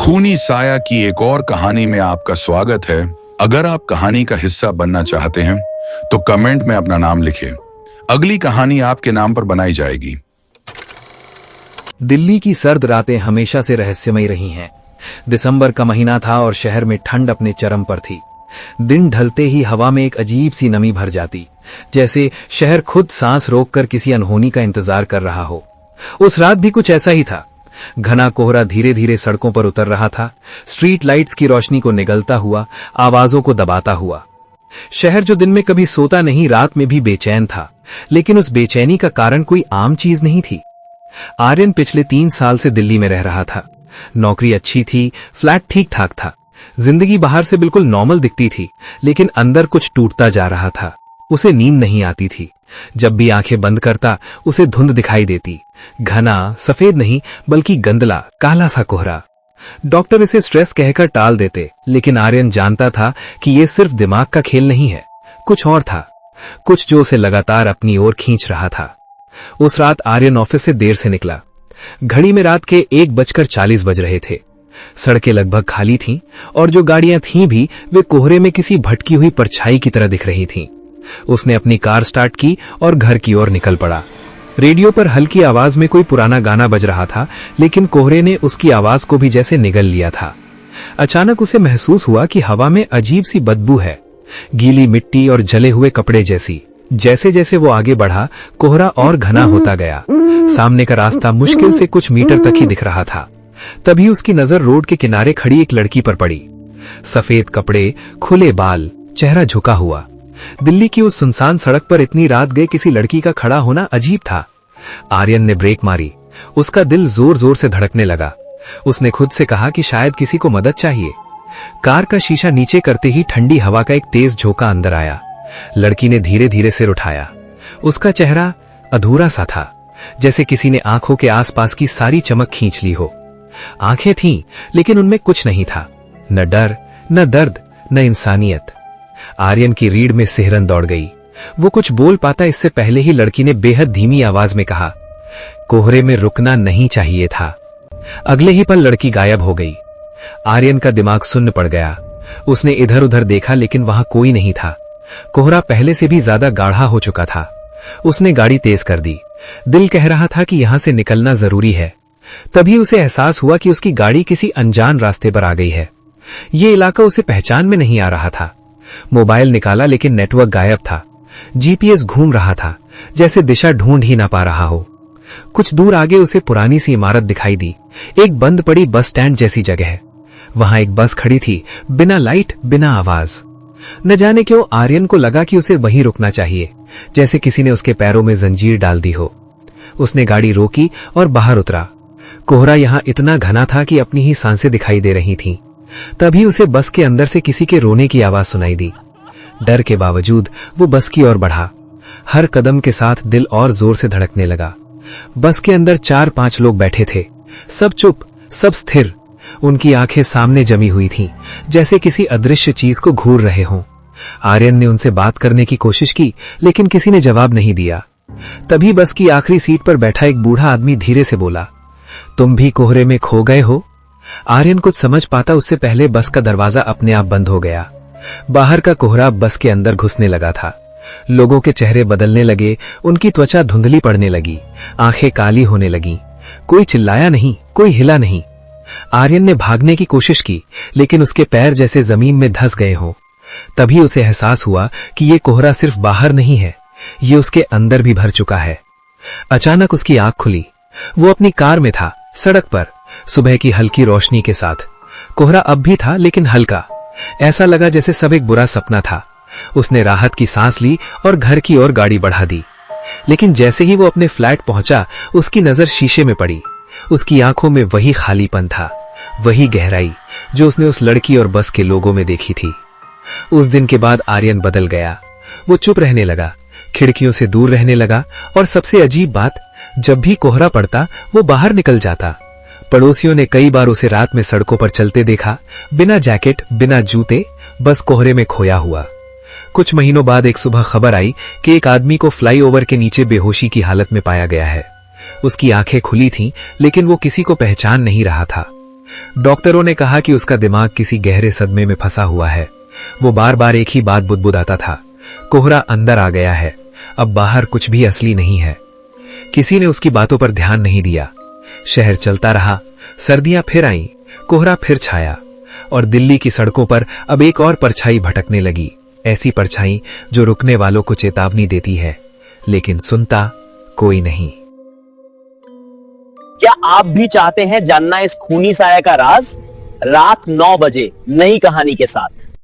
खूनी साया की एक और कहानी में आपका स्वागत है। अगर आप कहानी का हिस्सा बनना चाहते हैं तो कमेंट में अपना नाम लिखें। अगली कहानी आपके नाम पर बनाई जाएगी। दिल्ली की सर्द रातें हमेशा से रहस्यमयी रही हैं। दिसंबर का महीना था और शहर में ठंड अपने चरम पर थी। दिन ढलते ही हवा में एक अजीब सी नमी भर जाती, जैसे शहर खुद सांस रोककर किसी अनहोनी का इंतजार कर रहा हो। उस रात भी कुछ ऐसा ही था। घना कोहरा धीरे धीरे सड़कों पर उतर रहा था, स्ट्रीट लाइट्स की रोशनी को निगलता हुआ, आवाजों को दबाता हुआ। शहर जो दिन में कभी सोता नहीं, रात में भी बेचैन था, लेकिन उस बेचैनी का कारण कोई आम चीज नहीं थी। आर्यन पिछले 3 साल से दिल्ली में रह रहा था। नौकरी अच्छी थी, फ्लैट ठीक ठाक था, जिंदगी बाहर से बिल्कुल नॉर्मल दिखती थी, लेकिन अंदर कुछ टूटता जा रहा था। उसे नींद नहीं आती थी। जब भी आंखें बंद करता उसे धुंध दिखाई देती, घना, सफेद नहीं बल्कि गंदला, काला सा कोहरा। डॉक्टर इसे स्ट्रेस कहकर टाल देते, लेकिन आर्यन जानता था कि यह सिर्फ दिमाग का खेल नहीं है, कुछ और था, कुछ जो उसे लगातार अपनी ओर खींच रहा था। उस रात आर्यन ऑफिस से देर से निकला। घड़ी में रात के 1:40 बज रहे थे। सड़कें लगभग खाली थीं और जो गाड़ियां थीं भी वे कोहरे में किसी भटकी हुई परछाई की तरह दिख रही थीं। उसने अपनी कार स्टार्ट की और घर की ओर निकल पड़ा। रेडियो पर हल्की आवाज में कोई पुराना गाना बज रहा था, लेकिन कोहरे ने उसकी आवाज को भी जैसे निगल लिया था। अचानक उसे महसूस हुआ कि हवा में अजीब सी बदबू है, गीली मिट्टी और जले हुए कपड़े जैसी। जैसे जैसे वो आगे बढ़ा, कोहरा और घना होता गया। सामने का रास्ता मुश्किल से कुछ मीटर तक ही दिख रहा था। तभी उसकी नजर रोड के किनारे खड़ी एक लड़की पर पड़ी। सफेद कपड़े, खुले बाल, चेहरा झुका हुआ। दिल्ली की उस सुनसान सड़क पर इतनी रात गए किसी लड़की का खड़ा होना अजीब था। आर्यन ने ब्रेक मारी। उसका दिल जोर जोर से धड़कने लगा। उसने खुद से कहा कि शायद किसी को मदद चाहिए। कार का शीशा नीचे करते ही ठंडी हवा का एक तेज झोंका अंदर आया। लड़की ने धीरे धीरे सिर उठाया। उसका चेहरा अधूरा सा था, जैसे किसी ने आंखों के आसपास की सारी चमक खींच ली हो। आंखें थीं, लेकिन उनमें कुछ नहीं था, न डर, न दर्द, न इंसानियत। आर्यन की रीढ़ में सिहरन दौड़ गई। वो कुछ बोल पाता इससे पहले ही लड़की ने बेहद धीमी आवाज में कहा, कोहरे में रुकना नहीं चाहिए था। अगले ही पल लड़की गायब हो गई। आर्यन का दिमाग सुन्न पड़ गया। उसने इधर उधर देखा, लेकिन वहां कोई नहीं था। कोहरा पहले से भी ज्यादा गाढ़ा हो चुका था। उसने गाड़ी तेज कर दी। दिल कह रहा था कि यहां से निकलना जरूरी है। तभी उसे एहसास हुआ कि उसकी गाड़ी किसी अनजान रास्ते पर आ गई है। ये इलाका उसे पहचान में नहीं आ रहा था। मोबाइल निकाला, लेकिन नेटवर्क गायब था। जीपीएस घूम रहा था, जैसे दिशा ढूंढ ही ना पा रहा हो। कुछ दूर आगे उसे पुरानी सी इमारत दिखाई दी, एक बंद पड़ी बस स्टैंड जैसी जगह। वहां एक बस खड़ी थी, बिना लाइट, बिना आवाज। न जाने क्यों आर्यन को लगा कि उसे वहीं रुकना चाहिए, जैसे किसी ने उसके पैरों में जंजीर डाल दी हो। उसने गाड़ी रोकी और बाहर उतरा। कोहरा यहां इतना घना था कि अपनी ही सांसें दिखाई दे रही थीं। तभी उसे बस के अंदर से किसी के रोने की आवाज सुनाई दी। डर के बावजूद वो बस की ओर बढ़ा। हर कदम के साथ दिल और जोर से धड़कने लगा। बस के अंदर 4-5 लोग बैठे थे, सब चुप, सब स्थिर। उनकी आंखें सामने जमी हुई थीं, जैसे किसी अदृश्य चीज को घूर रहे हों। आर्यन ने उनसे बात करने की कोशिश की, लेकिन किसी ने जवाब नहीं दिया। तभी बस की आखिरी सीट पर बैठा एक बूढ़ा आदमी धीरे से बोला, तुम भी कोहरे में खो गए हो? आर्यन कुछ समझ पाता उससे पहले बस का दरवाजा अपने आप बंद हो गया। बाहर का कोहरा बस के अंदर घुसने लगा था। लोगों के चेहरे बदलने लगे, उनकी त्वचा धुंधली पड़ने लगी, आंखें काली होने लगीं। कोई चिल्लाया नहीं, कोई हिला नहीं। आर्यन ने भागने की कोशिश की, लेकिन उसके पैर जैसे जमीन में धंस गए हों। तभी उसे एहसास हुआ कि ये कोहरा सिर्फ बाहर नहीं है, ये उसके अंदर भी भर चुका है। अचानक उसकी आंख खुली। वो अपनी कार में था, सड़क पर, सुबह की हल्की रोशनी के साथ। कोहरा अब भी था, लेकिन हल्का। ऐसा लगा जैसे सब एक बुरा सपना था। उसने राहत की सांस ली और घर की ओर गाड़ी बढ़ा दी। लेकिन जैसे ही वो अपने फ्लैट पहुंचा, उसकी नजर शीशे में पड़ी। उसकी आंखों में वही खालीपन था, वही गहराई जो उसने उस लड़की और बस के लोगों में देखी थी। उस दिन के बाद आर्यन बदल गया। वो चुप रहने लगा, खिड़कियों से दूर रहने लगा, और सबसे अजीब बात, जब भी कोहरा पड़ता वो बाहर निकल जाता। पड़ोसियों ने कई बार उसे रात में सड़कों पर चलते देखा, बिना जैकेट, बिना जूते, बस कोहरे में खोया हुआ। कुछ महीनों बाद एक सुबह खबर आई कि एक आदमी को फ्लाईओवर के नीचे बेहोशी की हालत में पाया गया है। उसकी आंखें खुली थीं, लेकिन वो किसी को पहचान नहीं रहा था। डॉक्टरों ने कहा कि उसका दिमाग किसी गहरे सदमे में फंसा हुआ है। वो बार बार एक ही बात बुदबुदाता था, कोहरा अंदर आ गया है, अब बाहर कुछ भी असली नहीं है। किसी ने उसकी बातों पर ध्यान नहीं दिया। शहर चलता रहा, सर्दियां फिर आईं, कोहरा फिर छाया और दिल्ली की सड़कों पर अब एक और परछाई भटकने लगी, ऐसी परछाई जो रुकने वालों को चेतावनी देती है, लेकिन सुनता कोई नहीं। क्या आप भी चाहते हैं जानना इस खूनी साया का राज? रात 9 बजे नई कहानी के साथ।